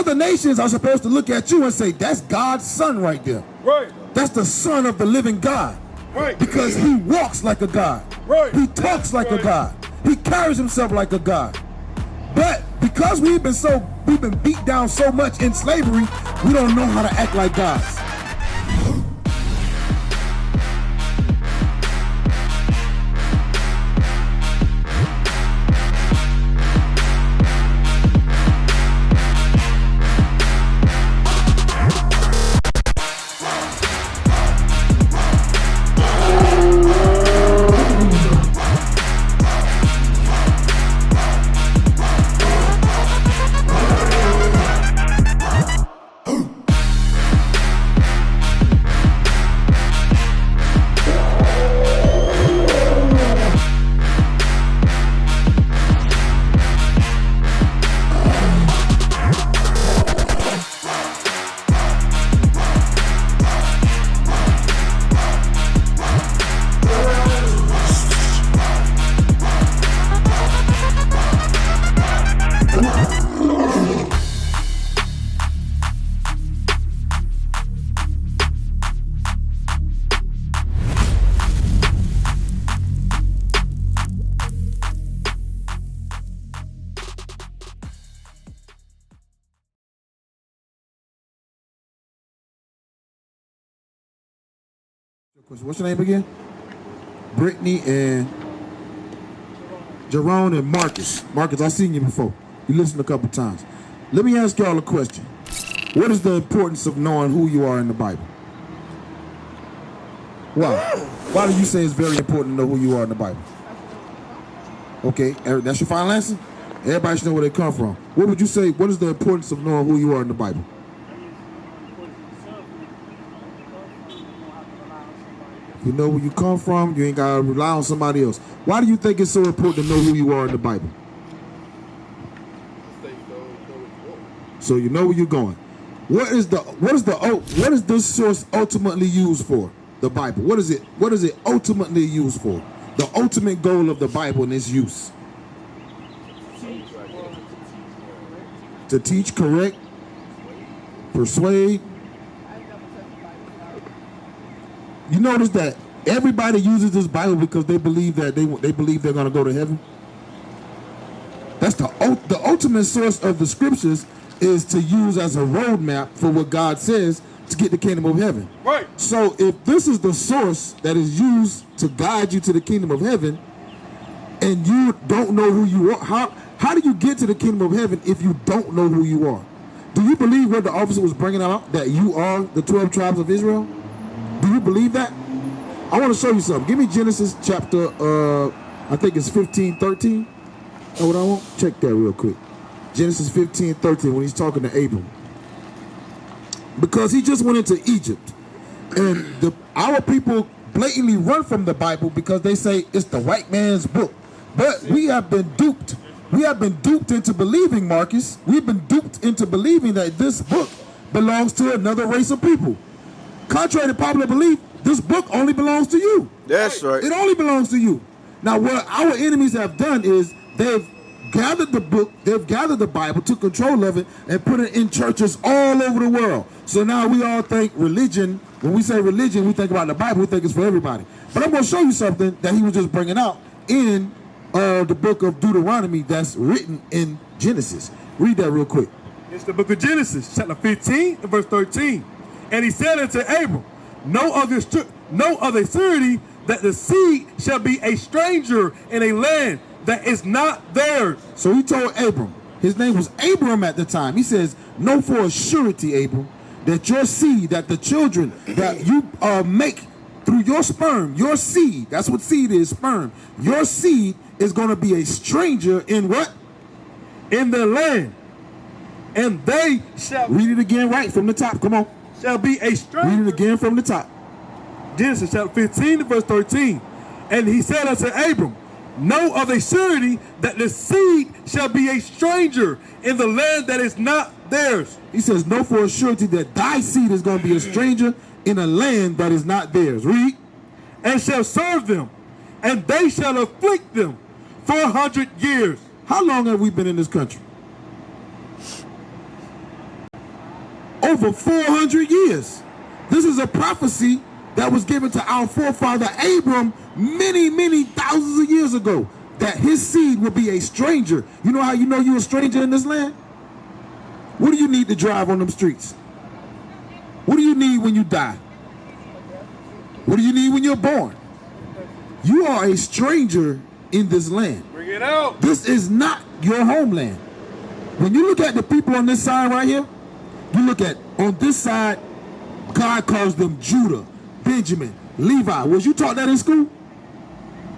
other nations are supposed to look at you and say, that's God's son right there. Right. That's the son of the living God. Right. Because he walks like a God. Right. He talks like a God. He carries himself like a God. But because we've been beat down so much in slavery, we don't know how to act like gods. What's your name again? Brittany and Jerome and Marcus. Marcus, I've seen you before. You listened a couple times. Let me ask y'all a question. What is the importance of knowing who you are in the Bible? Why? Why do you say it's very important to know who you are in the Bible? Okay, that's your final answer? Everybody should know where they come from. What would you say, what is the importance of knowing who you are in the Bible? You know where you come from, you ain't got to rely on somebody else. Why do you think it's so important to know who you are in the Bible? So you know where you're going. What is this source ultimately used for? The Bible. What is it ultimately used for? The ultimate goal of the Bible and its use. To teach, correct, persuade. You notice that everybody uses this Bible because they believe that they believe they're going to go to heaven. That's the ultimate source of the scriptures is to use as a roadmap for what God says to get the kingdom of heaven. Right. So if this is the source that is used to guide you to the kingdom of heaven, and you don't know who you are, how do you get to the kingdom of heaven if you don't know who you are? Do you believe what the officer was bringing out, that you are the 12 tribes of Israel? Do you believe that? I want to show you something. Give me Genesis chapter, I think it's 15:13. Oh, what I want? Check that real quick. Genesis 15:13 when he's talking to Abram. Because he just went into Egypt. And our people blatantly run from the Bible because they say it's the white man's book. But we have been duped. We have been duped into believing, Marcus. We've been duped into believing that this book belongs to another race of people. Contrary to popular belief, this book only belongs to you. That's right. It only belongs to you. Now, what our enemies have done is they've gathered the book, they've gathered the Bible, took control of it, and put it in churches all over the world. So now we all think religion, when we say religion, we think about the Bible, we think it's for everybody. But I'm going to show you something that he was just bringing out in the book of Deuteronomy that's written in Genesis. Read that real quick. It's the book of Genesis, chapter 15 and verse 13. And he said unto Abram, know of a surety that the seed shall be a stranger in a land that is not theirs. So he told Abram, his name was Abram at the time. He says, know for a surety, Abram, that your seed, that the children that you make through your sperm, your seed, that's what seed is, sperm. Your seed is going to be a stranger in what? In the land. And they shall... Read it again right from the top. Come on. Shall be a stranger. Read it again from the top. Genesis chapter 15 verse 13. And he said unto Abram, know of a surety that the seed shall be a stranger in the land that is not theirs. He says, know for a surety that thy seed is going to be a stranger in a land that is not theirs. Read. And shall serve them, and they shall afflict them 400 years. How long have we been in this country? over 400 years. This is a prophecy that was given to our forefather Abram many, many thousands of years ago, that his seed would be a stranger. You know how you know you're a stranger in this land? What do you need to drive on them streets? What do you need when you die? What do you need when you're born? You are a stranger in this land. Bring it out. This is not your homeland. When you look at the people on this side right here, you look at on this side, God calls them Judah, Benjamin, Levi. Was you taught that in school?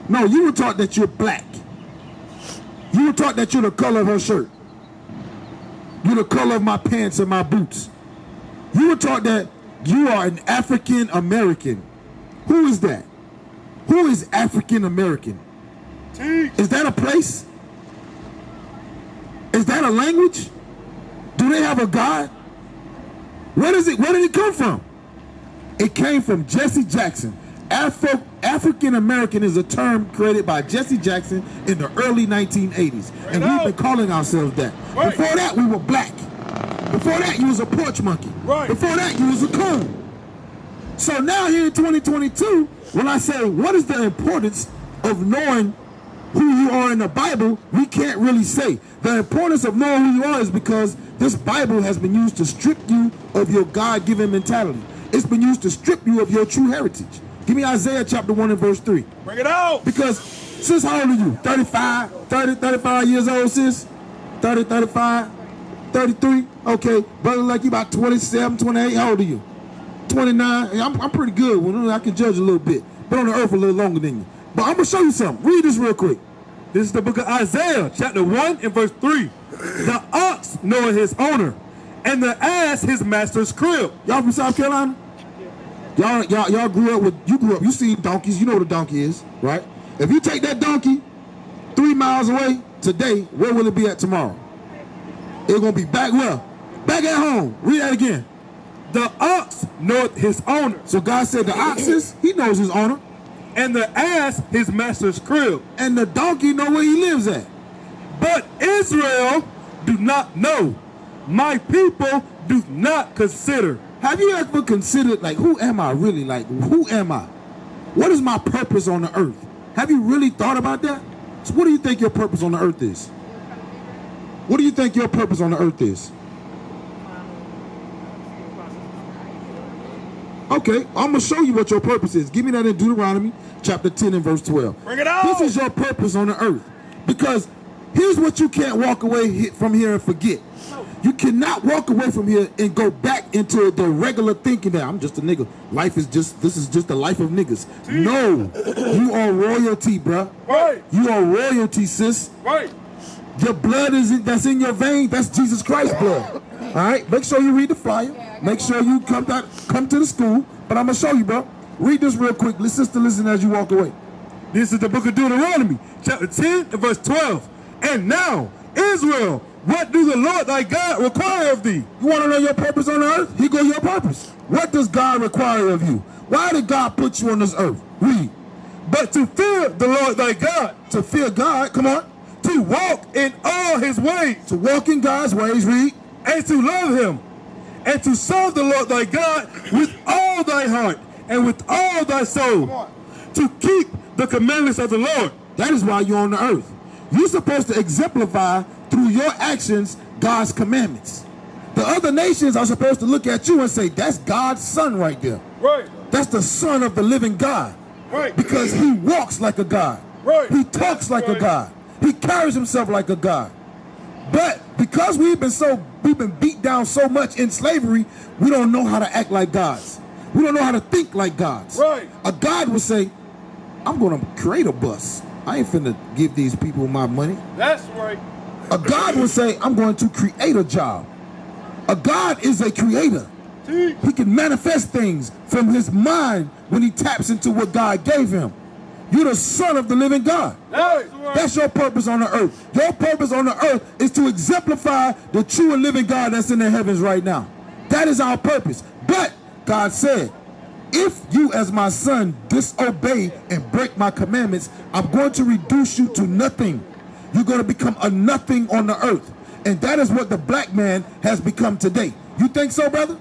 No, you were taught that you're black. You were taught that you're the color of her shirt. You're the color of my pants and my boots. You were taught that you are an African American. Who is that? Who is African American? Is that a place? Is that a language? Do they have a God? Where did it come from? It came from Jesse Jackson. African American is a term created by Jesse Jackson in the early 1980s. And we've been calling ourselves that. Right. Before that, we were black. Before that, you was a porch monkey. Right. Before that, you was a coon. So now here in 2022, when I say, what is the importance of knowing who you are in the Bible, we can't really say. The importance of knowing who you are is because this Bible has been used to strip you of your God-given mentality. It's been used to strip you of your true heritage. Give me Isaiah chapter 1 and verse 3. Bring it out. Because, sis, how old are you? 35? 30, 35 years old, sis? 30, 35, 33? Okay, brother, like you about 27, 28. How old are you? 29. I'm pretty good. Well, I can judge a little bit. Been on the earth a little longer than you. But I'm going to show you something. Read this real quick. This is the book of Isaiah, chapter 1 and verse 3. The ox knoweth his owner, and the ass his master's crib. Y'all from South Carolina? Y'all grew up, you seen donkeys. You know what a donkey is, right? If you take that donkey 3 miles away today, where will it be at tomorrow? It's going to be back where? Back at home. Read that again. The ox knoweth his owner. So God said the ox he knows his owner. And the ass his master's crib. And the donkey know where he lives at. But Israel do not know. My people do not consider. Have you ever considered, like, who am I really? Like, who am I? What is my purpose on the earth? Have you really thought about that? So what do you think your purpose on the earth is? What do you think your purpose on the earth is? Okay, I'm going to show you what your purpose is. Give me that in Deuteronomy chapter 10 and verse 12. Bring it out. This is your purpose on the earth. Because here's what you can't walk away from here and forget. You cannot walk away from here and go back into the regular thinking that I'm just a nigga. This is just the life of niggas. No, you are royalty, bruh. Right. You are royalty, sis. Right. Your blood that's in your vein. That's Jesus Christ's blood. All right. Make sure you read the flyer. Make sure you come to the school. But I'm gonna show you, bro. Read this real quick. Sister, listen as you walk away. This is the book of Deuteronomy, chapter 10 and verse 12. And now, Israel, what do the Lord thy God require of thee? You want to know your purpose on the earth? Here goes your purpose. What does God require of you? Why did God put you on this earth? Read. But to fear the Lord thy God. To fear God, come on. To walk in all his ways. To walk in God's ways, read. And to love him. And to serve the Lord thy God with all thy heart and with all thy soul. To keep the commandments of the Lord. That is why you're on the earth. You're supposed to exemplify through your actions God's commandments. The other nations are supposed to look at you and say, that's God's son right there. Right. That's the son of the living God. Right. Because he walks like a God. Right. He talks like a God. He carries himself like a God. But because we've been beat down so much in slavery, we don't know how to act like gods. We don't know how to think like gods. Right. A God would say, I'm going to create a bus. I ain't finna give these people my money. That's right. A God would say, I'm going to create a job. A God is a creator. He can manifest things from his mind when he taps into what God gave him. You're the son of the living God. That's your purpose on the earth. Your purpose on the earth is to exemplify the true and living God that's in the heavens right now. That is our purpose. But God said, if you as my son disobey and break my commandments, I'm going to reduce you to nothing. You're going to become a nothing on the earth. And that is what the black man has become today. You think so, brother?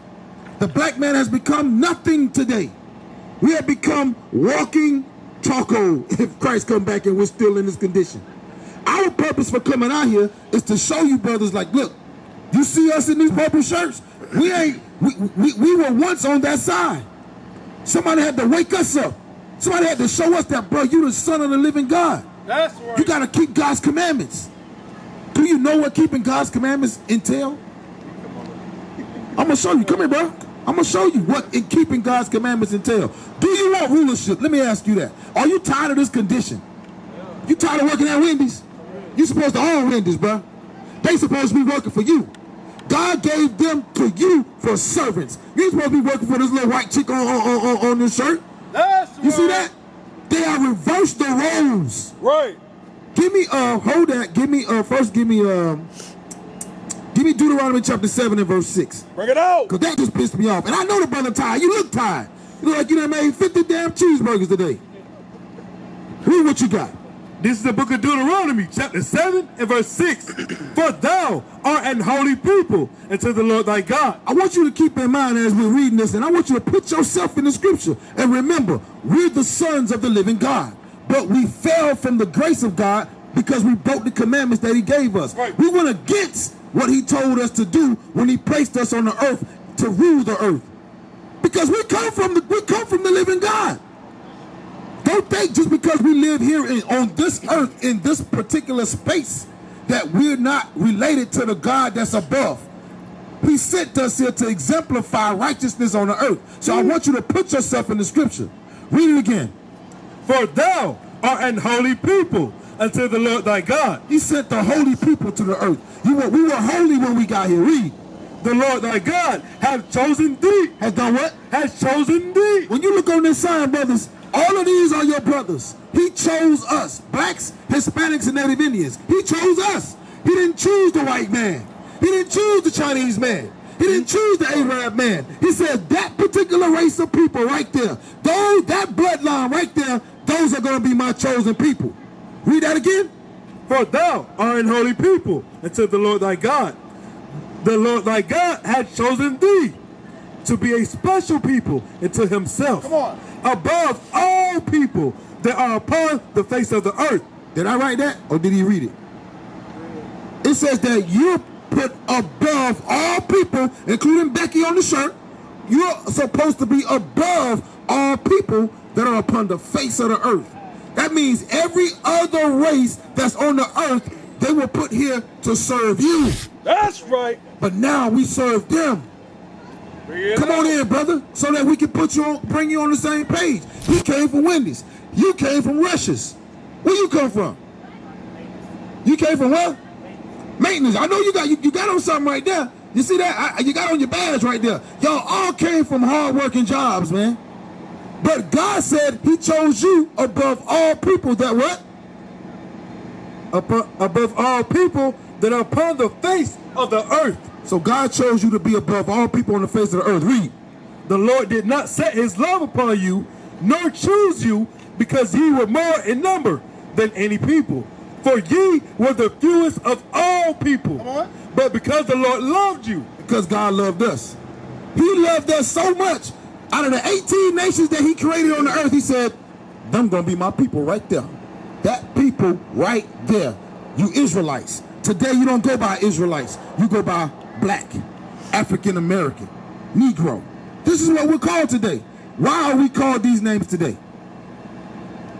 The black man has become nothing today. We have become walking charcoal if Christ come back and we're still in this condition. Our purpose for coming out here is to show you brothers, like, look, you see us in these purple shirts? We were once on that side. Somebody had to wake us up. Somebody had to show us that, bro, you the son of the living God. That's right. You got to keep God's commandments. Do you know what keeping God's commandments entail? I'm going to show you. Come here, bro. I'm going to show you what keeping God's commandments entail. Do you want rulership? Let me ask you that. Are you tired of this condition? You tired of working at Wendy's? You supposed to own Wendy's, bro. They supposed to be working for you. God gave them to you for servants. You supposed to be working for this little white chick on this shirt. That's you see that? They have reversed the roles. Right. Give me hold that. Give me first give me Deuteronomy chapter 7 and verse 6. Bring it out. Cause that just pissed me off. And I know the brother tired. You look tired. You look like you done made 50 damn cheeseburgers today. Read what you got. This is the book of Deuteronomy, chapter 7 and verse 6. For thou art an holy people unto the Lord thy God. I want you to keep in mind as we're reading this, and I want you to put yourself in the scripture. And remember, we're the sons of the living God. But we fell from the grace of God because we broke the commandments that he gave us. Right. We went against what he told us to do when he placed us on the earth to rule the earth. Because we come from the living God. Don't think just because we live here on this earth in this particular space that we're not related to the God that's above. He sent us here to exemplify righteousness on the earth. So I want you to put yourself in the scripture. Read it again. For thou art an holy people unto the Lord thy God. He sent the holy people to the earth. We were holy when we got here. Read. The Lord thy God hath chosen thee. Has done what? Has chosen thee. When you look on this sign, brothers, all of these are your brothers. He chose us, blacks, Hispanics, and Native Indians. He chose us. He didn't choose the white man. He didn't choose the Chinese man. He didn't choose the Arab man. He said that particular race of people right there, that bloodline right there, those are going to be my chosen people. Read that again. For thou art an holy people unto the Lord thy God. The Lord thy God hath chosen thee to be a special people unto himself. Come on. Above all people that are upon the face of the earth. Did I write that or did he read it? It says that you're put above all people, including Becky on the shirt. You're supposed to be above all people that are upon the face of the earth. That means every other race that's on the earth, they were put here to serve you. That's right. But now we serve them. Come on in, brother, so that we can bring you on the same page. He came from Wendy's. You came from Russia's. Where you come from? You came from what? Maintenance. I know you got on something right there. You see that? You got on your badge right there. Y'all all came from hard-working jobs, man. But God said he chose you above all people that what? Above all people that are upon the face of the earth. So God chose you to be above all people on the face of the earth. Read. The Lord did not set his love upon you, nor choose you, because ye were more in number than any people. For ye were the fewest of all people. But because the Lord loved you. Because God loved us. He loved us so much. Out of the 18 nations that he created on the earth, he said, them gonna be my people right there. That people right there. You Israelites. Today you don't go by Israelites. You go by black, African American, Negro. This is what we're called today. Why are we called these names today?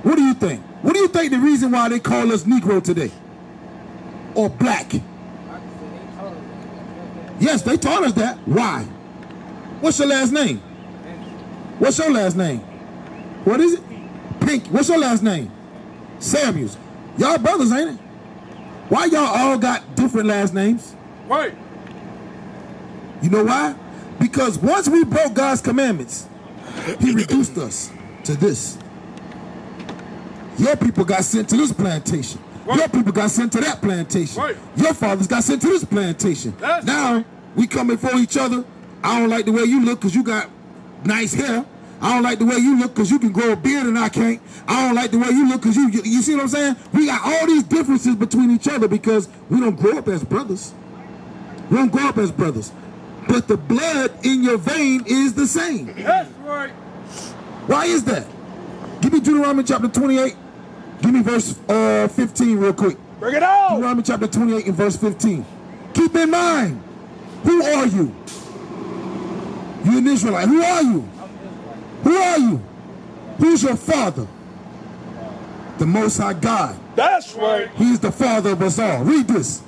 What do you think? What do you think the reason why they call us Negro today? Or black? Yes, they taught us that. Why? What's your last name? What's your last name? What is it? Pink. What's your last name? Samuels. Y'all brothers, ain't it? Why y'all all got different last names? Right. You know why? Because once we broke God's commandments, he reduced us to this. Your people got sent to this plantation. Right. Your people got sent to that plantation. Right. Your fathers got sent to this plantation. That's now, right. We coming for each other. I don't like the way you look because you got nice hair. I don't like the way you look because you can grow a beard and I can't. I don't like the way you look because you see what I'm saying? We got all these differences between each other because we don't grow up as brothers. We don't grow up as brothers. but the blood in your vein is the same. That's right. Why is that? Give me Deuteronomy chapter 28. Give me verse 15 real quick. Bring it on. Deuteronomy chapter 28 and verse 15. Keep in mind, who are you? You're an Israelite. Who are you? Who are you? Who's your father? The Most High God. That's right. He's the father of us all. Read this.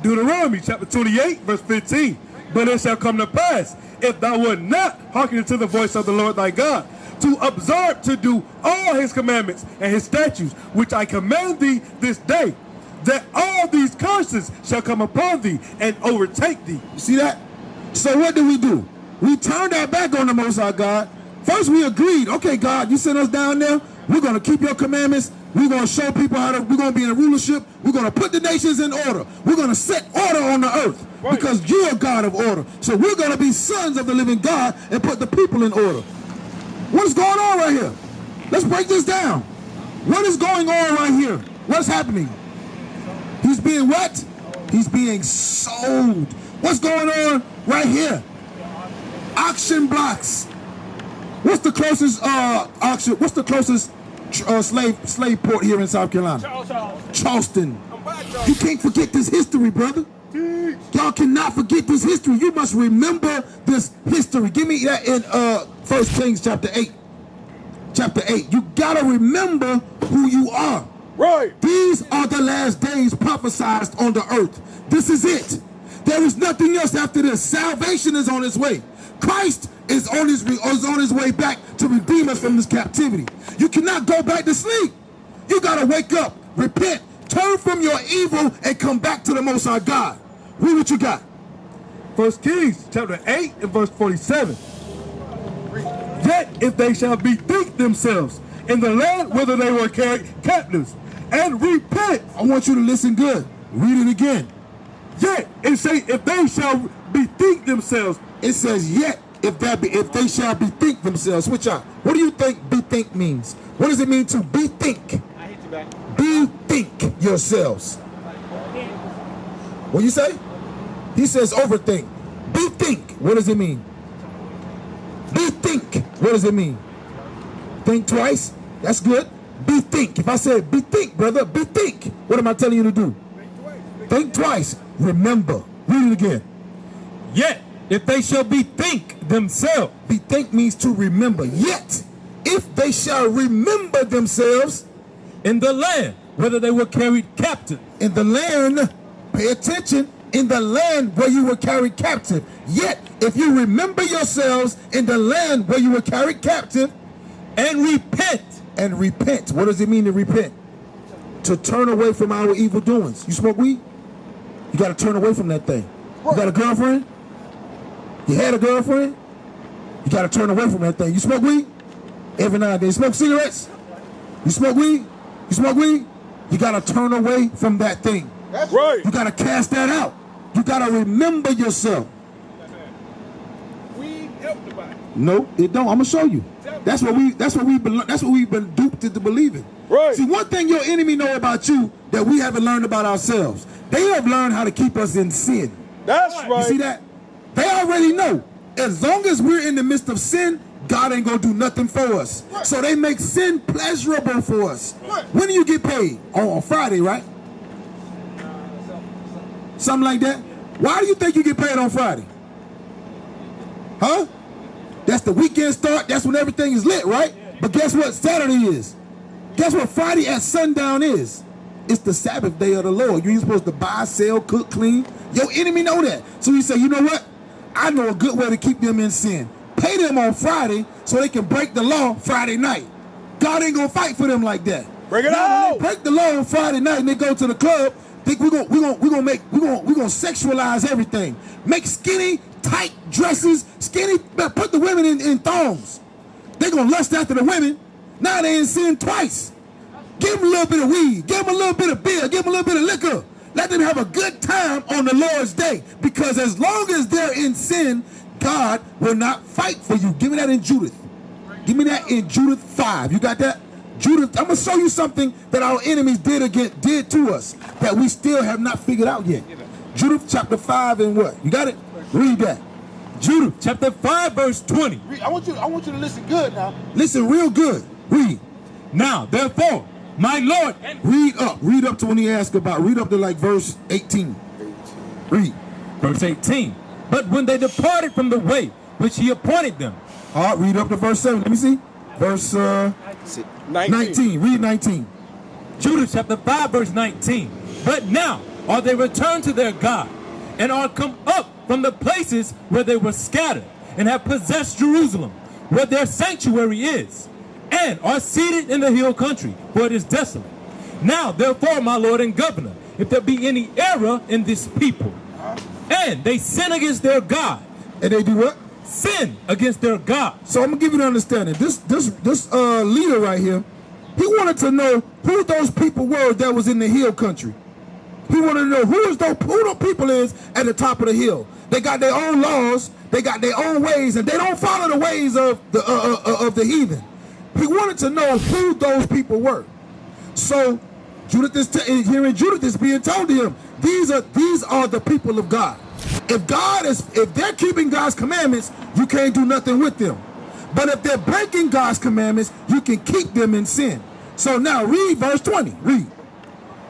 Deuteronomy chapter 28, verse 15. But it shall come to pass, if thou wilt not hearken unto the voice of the Lord thy God, to observe to do all his commandments and his statutes, which I command thee this day, that all these curses shall come upon thee and overtake thee. You see that? So what do? We turned our back on the Most High God. First we agreed, okay, God, you sent us down there. We're going to keep your commandments. We're going to show people how to, we're going to be in rulership. We're going to put the nations in order. We're going to set order on the earth because you're a God of order. So we're going to be sons of the living God and put the people in order. What's going on right here? Let's break this down. What is going on right here? What's happening? He's being what? He's being sold. What's going on right here? Auction blocks. What's the closest auction? What's the closest slave port here in South Carolina? Charleston. You can't forget this history, brother. Y'all cannot forget this history. You must remember this history. Give me that in 1 Kings chapter 8. Chapter 8. You gotta remember who you are. Right. These are the last days prophesied on the earth. This is it. There is nothing else after this. Salvation is on its way. Christ is on his way back to redeem us from this captivity. You cannot go back to sleep. You got to wake up, repent, turn from your evil, and come back to the Most High God. Read what you got. 1 Kings chapter 8 and verse 47. Yet if they shall bethink themselves in the land whither they were carried captives, and repent. I want you to listen good. Read it again. Yet it say if they shall bethink themselves. It says yet if they shall bethink themselves. Switch out. What do you think bethink means? What does it mean to bethink? I hit you back. Bethink yourselves. What you say? He says overthink. Bethink. What does it mean? Bethink. What does it mean? Think twice. That's good. Bethink. If I said bethink, brother, bethink. What am I telling you to do? Think twice. Remember. Read it again. Yet if they shall bethink themselves. Bethink means to remember. Yet if they shall remember themselves in the land whether they were carried captive. In the land, pay attention, in the land where you were carried captive. Yet if you remember yourselves in the land where you were carried captive and repent. And repent. What does it mean to repent? To turn away from our evil doings. You smoke weed? You got to turn away from that thing. You got a girlfriend? You had a girlfriend? You got to turn away from that thing. You smoke weed? Every now and then. You smoke cigarettes? You smoke weed? You smoke weed? You got to turn away from that thing. That's right. You got to cast that out. You got to remember yourself. Weed help the body. No, it don't. I'm gonna show you. That's what we've been duped into believing. Right. See, one thing your enemy know about you that we haven't learned about ourselves. They have learned how to keep us in sin. That's right. You see that? They already know. As long as we're in the midst of sin, God ain't gonna do nothing for us. Right. So they make sin pleasurable for us. Right. When do you get paid? On Friday, right? Something like that. Why do you think you get paid on Friday? Huh? That's the weekend start. That's when everything is lit, right? But guess what Saturday is? Guess what Friday at sundown is? It's the Sabbath day of the Lord. You're supposed to buy, sell, cook, clean. Your enemy know that. So he say, you know what? I know a good way to keep them in sin. Pay them on Friday so they can break the law Friday night. God ain't gonna fight for them like that. Bring it now, on. when they break the law on Friday night and they go to the club, think we're gonna sexualize everything. Make skinny, tight dresses, put the women in thongs. They're gonna lust after the women. Now they in sin twice. Give them a little bit of weed, give them a little bit of beer, give them a little bit of liquor. Let them have a good time on the Lord's day. Because as long as they're in sin, God will not fight for you. Give me that in Judith. Give me that in Judith 5. You got that? Judith, I'm gonna show you something that our enemies did to us that we still have not figured out yet. Judith chapter 5 and what? You got it? Read that. Judah chapter 5 verse 20. I want you to listen good now. Listen real good. Read. Now therefore, my Lord, Read up. Read up to when he asked about. Read up to like verse 18. Read. verse 18. But when they departed from the way which he appointed them. All right, read up to verse 7. Let me see. Verse 19. Read 19. Judah chapter 5 verse 19. But now are they returned to their God, and are come up from the places where they were scattered, and have possessed Jerusalem, where their sanctuary is, and are seated in the hill country, for it is desolate. Now therefore, my Lord and Governor, if there be any error in this people, and they sin against their God. And they do what? Sin against their God. So I'm gonna give you an understanding. This leader right here, he wanted to know who those people were that was in the hill country. He wanted to know who the people is at the top of the hill. They got their own laws, they got their own ways, and they don't follow the ways of the heathen. He wanted to know who those people were. So Judith is hearing Judith is being told to him, these are the people of God. If they're keeping God's commandments, you can't do nothing with them. But if they're breaking God's commandments, you can keep them in sin. So now read verse 20. Read.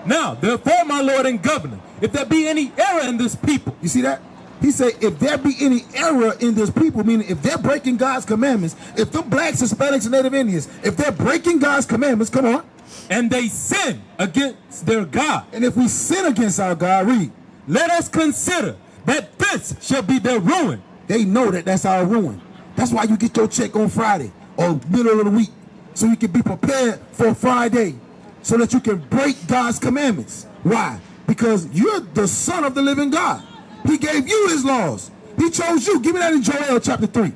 Now therefore, my Lord and Governor, if there be any error in this people. You see that? He said, if there be any error in this people, meaning if they're breaking God's commandments, if the blacks, Hispanics, and Native Indians, if they're breaking God's commandments, come on. And they sin against their God. And if we sin against our God, read. Let us consider that this shall be their ruin. They know that that's our ruin. That's why you get your check on Friday or middle of the week, so you can be prepared for Friday, so that you can break God's commandments. Why? Because you're the son of the living God. He gave you his laws. He chose you. Give me that in Joel chapter 3.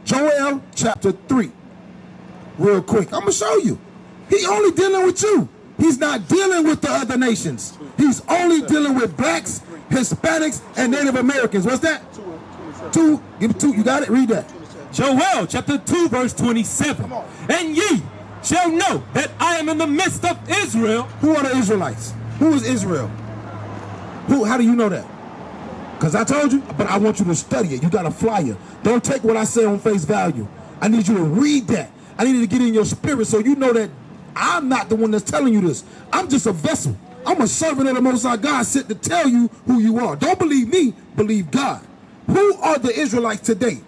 Joel chapter 3. Real quick. I'm going to show you. He only dealing with you. He's not dealing with the other nations. He's only dealing with blacks, Hispanics, and Native Americans. What's that? 2. Give it 2. You got it? Read that. Joel chapter 2 verse 27. And ye shall know that I am in the midst of Israel. Who are the Israelites? Who is Israel? Who? How do you know that? Because I told you, but I want you to study it. You got a flyer. Don't take what I say on face value. I need you to read that. I need you to get in your spirit so you know that I'm not the one that's telling you this. I'm just a vessel. I'm a servant of the Most High God sent to tell you who you are. Don't believe me, believe God. Who are the Israelites today?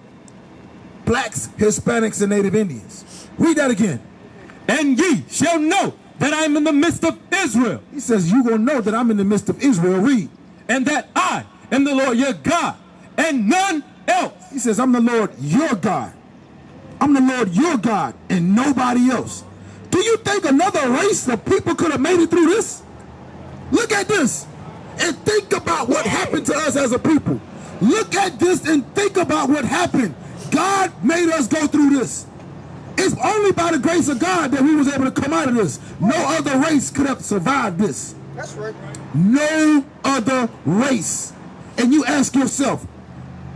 Blacks, Hispanics, and Native Indians. Read that again. And ye shall know that I am in the midst of Israel. He says you're going to know that I'm in the midst of Israel. Read. And that I am the Lord your God, and none else. He says I'm the Lord your God. I'm the Lord your God, and nobody else. Do you think another race of people could have made it through this? Look at this and think about what happened to us as a people. Look at this and think about what happened. God made us go through this. It's only by the grace of God that we was able to come out of this. No other race could have survived this. That's right. No other race. And you ask yourself,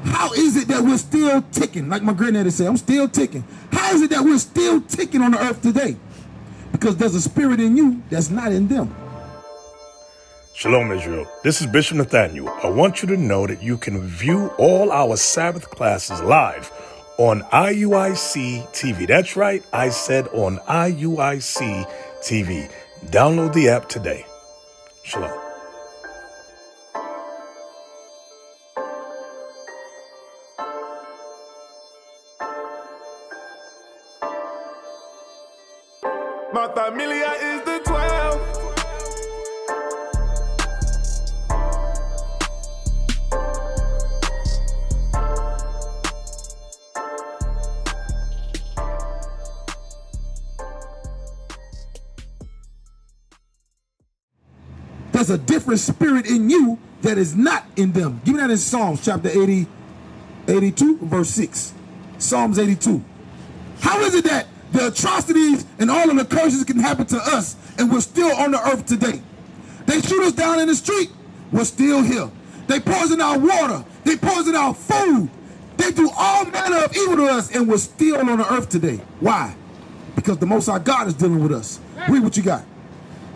how is it that we're still ticking? Like my granddaddy said, I'm still ticking. How is it that we're still ticking on the earth today? Because there's a spirit in you that's not in them. Shalom, Israel. This is Bishop Nathaniel. I want you to know that you can view all our Sabbath classes live on IUIC TV. That's right, I said on IUIC TV. Download the app today. Shalom. My familia is the 12. There's a different spirit in you that is not in them. Give me that in Psalms chapter 82, verse 6. Psalms 82. How is it that the atrocities and all of the curses can happen to us and we're still on the earth today? They shoot us down in the street, we're still here. They poison our water, they poison our food. They do all manner of evil to us and we're still on the earth today. Why? Because the Most High God is dealing with us. Read what you got.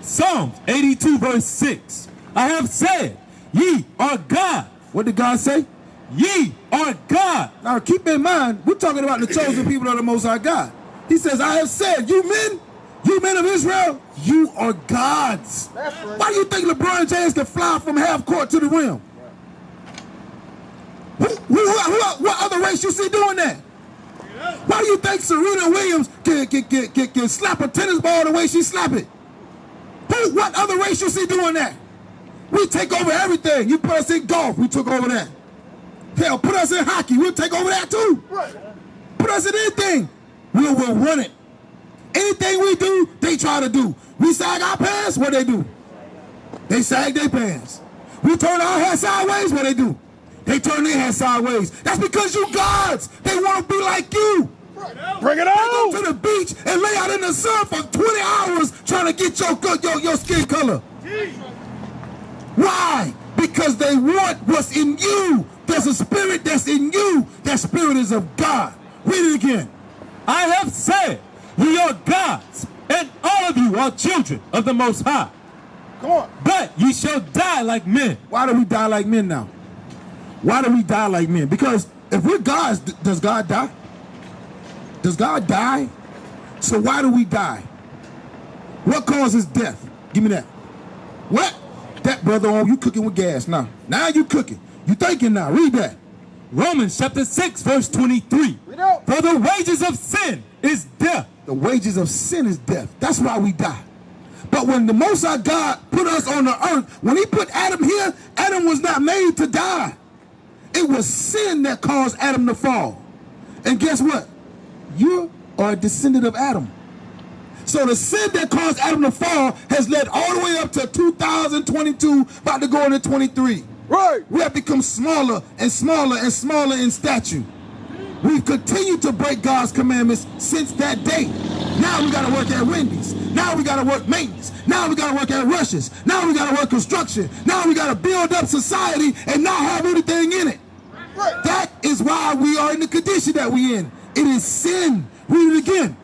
Psalms 82 verse 6. I have said, ye are God. What did God say? Ye are God. God. Now keep in mind, we're talking about the chosen people of the Most High God. He says, I have said, you men of Israel, you are gods. Why do you think LeBron James can fly from half court to the rim? What other race you see doing that? Why do you think Serena Williams can slap a tennis ball the way she slap it? What other race you see doing that? We take over everything. You put us in golf, we took over that. Hell, put us in hockey, we'll take over that too. Put us in anything, we'll run it. Anything we do, they try to do. We sag our pants, what they do? They sag their pants. We turn our hair sideways, what they do? They turn their hair sideways. That's because you gods. They want to be like you. Bring it They on! go to the beach and lay out in the sun for 20 hours trying to get your skin color. Why? Because they want what's in you. There's a spirit that's in you. That spirit is of God. Read it again. I have said, ye are gods, and all of you are children of the Most High. Come on. But ye shall die like men. Why do we die like men now? Why do we die like men? Because if we're gods, does God die? Does God die? So why do we die? What causes death? Give me that. What? That, brother, oh, you cooking with gas now. Now you cooking. You thinking now. Read that. Romans chapter 6, verse 23. Read out. For the wages of sin is death. The wages of sin is death. That's why we die. But when the Most High God put us on the earth, when he put Adam here, Adam was not made to die. It was sin that caused Adam to fall. And guess what? You are a descendant of Adam. So the sin that caused Adam to fall has led all the way up to 2022, about to go into 23. Right. We have become smaller and smaller and smaller in stature. We've continued to break God's commandments since that day. Now we got to work at Wendy's. Now we got to work maintenance. Now we got to work at Russia's. Now we got to work construction. Now we got to build up society and not have anything in it. Right. That is why we are in the condition that we in. It is sin. Read it again.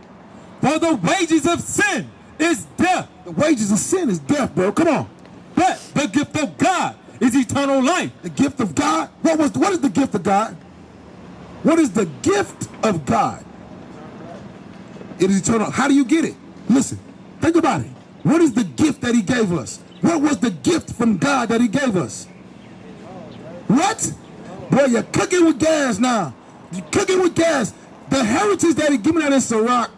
For the wages of sin is death. The wages of sin is death, bro. Come on. But the gift of God is eternal life. The gift of God? What is the gift of God? What is the gift of God? It is eternal. How do you get it? Listen, think about it. What is the gift that he gave us? What was the gift from God that he gave us? What? Boy, you're cooking with gas now. You're cooking with gas. The heritage that he given out in Sirach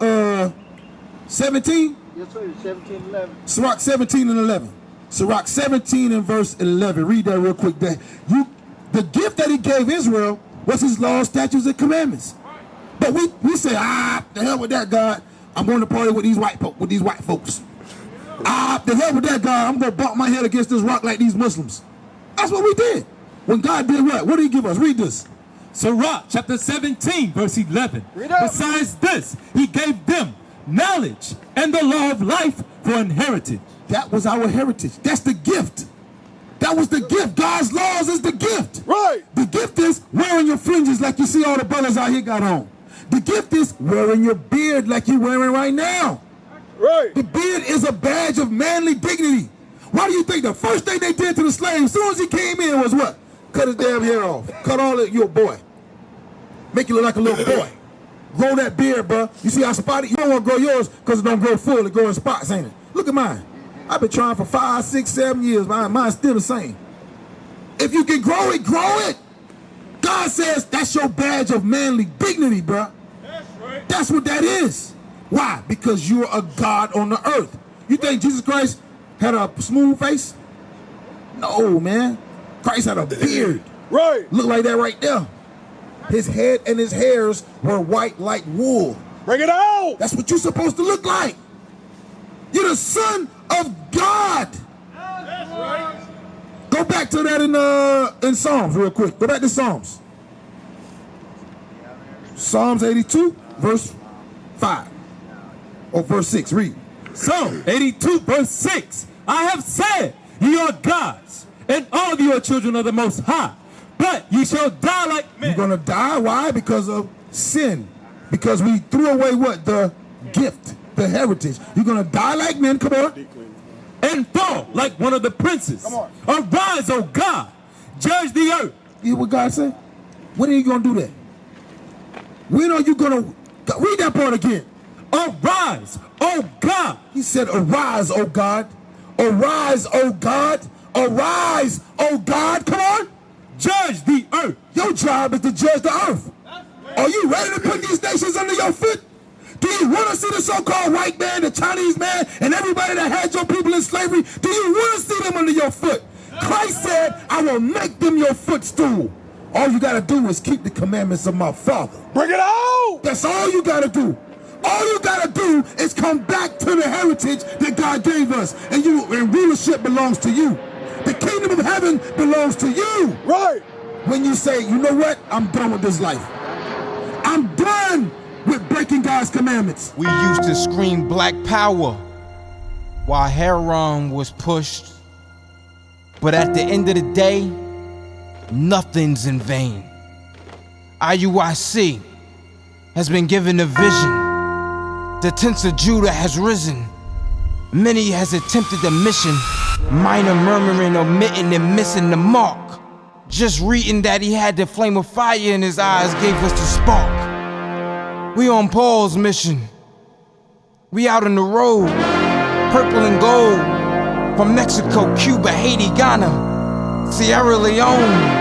17? Yes, sir. 17, 11. Sirach 17 and 11. Sirach 17 and verse 11. Read that real quick. The gift that he gave Israel was his laws, statutes, and commandments. But we say, the hell with that God. I'm going to party with these white folks. The hell with that God. I'm going to bump my head against this rock like these Muslims. That's what we did. When God did what? What did he give us? Read this. Sirach chapter 17, verse 11. Read out. Besides this, he gave them knowledge and the law of life for inheritance. That was our heritage. That's the gift. That was the gift. God's laws is the gift. Right. The gift is wearing your fringes like you see all the brothers out here got on. The gift is wearing your beard like you're wearing right now. Right. The beard is a badge of manly dignity. Why do you think the first thing they did to the slave as soon as he came in was what? Cut his damn hair off. Cut all it. You're a boy. Make you look like a little boy. Grow that beard, bro. You see how spotty? You don't want to grow yours because it don't grow full. It grow in spots, ain't it? Look at mine. I've been trying for 5, 6, 7 years. Mine's still the same. If you can grow it, grow it. God says that's your badge of manly dignity, bro. That's right. That's what that is. Why? Because you're a God on the earth. You think Jesus Christ had a smooth face? No, man. Christ had a beard. Right. Look like that right there. His head and his hairs were white like wool. Bring it out. That's what you're supposed to look like. You're the son of God. That's right. Go back to that in Psalms real quick. Go back to Psalms. Psalms 82, verse 5. Or verse 6. Read. Psalm 82, verse 6. I have said, ye are gods, and all of you are children of the Most High. But ye shall die like men. You're going to die. Why? Because of sin. Because we threw away what? The gift. The heritage. You're going to die like men. Come on. And fall like one of the princes. Come on. Arise, O God, judge the earth. You hear what God said? When are you going to do that? When are you gonna read that part again? Arise, O God. He said, arise, O God. Arise, O God. Arise, O God. Come on. Judge the earth. Your job is to judge the earth. Are you ready to put these nations under your foot? Do you want to see the so-called white man, the Chinese man, and everybody that had your people in slavery? Do you want to see them under your foot? Christ said, I will make them your footstool. All you got to do is keep the commandments of my Father. Bring it on! That's all you got to do. All you got to do is come back to the heritage that God gave us. And rulership belongs to you. The kingdom of heaven belongs to you. Right! When you say, you know what? I'm done with this life. I'm done with breaking God's commandments. We used to scream black power while heroin was pushed. But at the end of the day, nothing's in vain. IUIC has been given a vision. The tents of Judah has risen. Many has attempted the mission. Minor murmuring, omitting, and missing the mark. Just reading that he had the flame of fire in his eyes gave us the spark. We on Paul's mission. We out on the road, purple and gold. From Mexico, Cuba, Haiti, Ghana, Sierra Leone.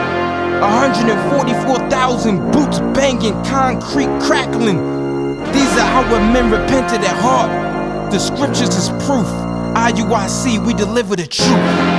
144,000 boots banging, concrete crackling. These are our men repented at heart. The scriptures is proof. IUIC, we deliver the truth.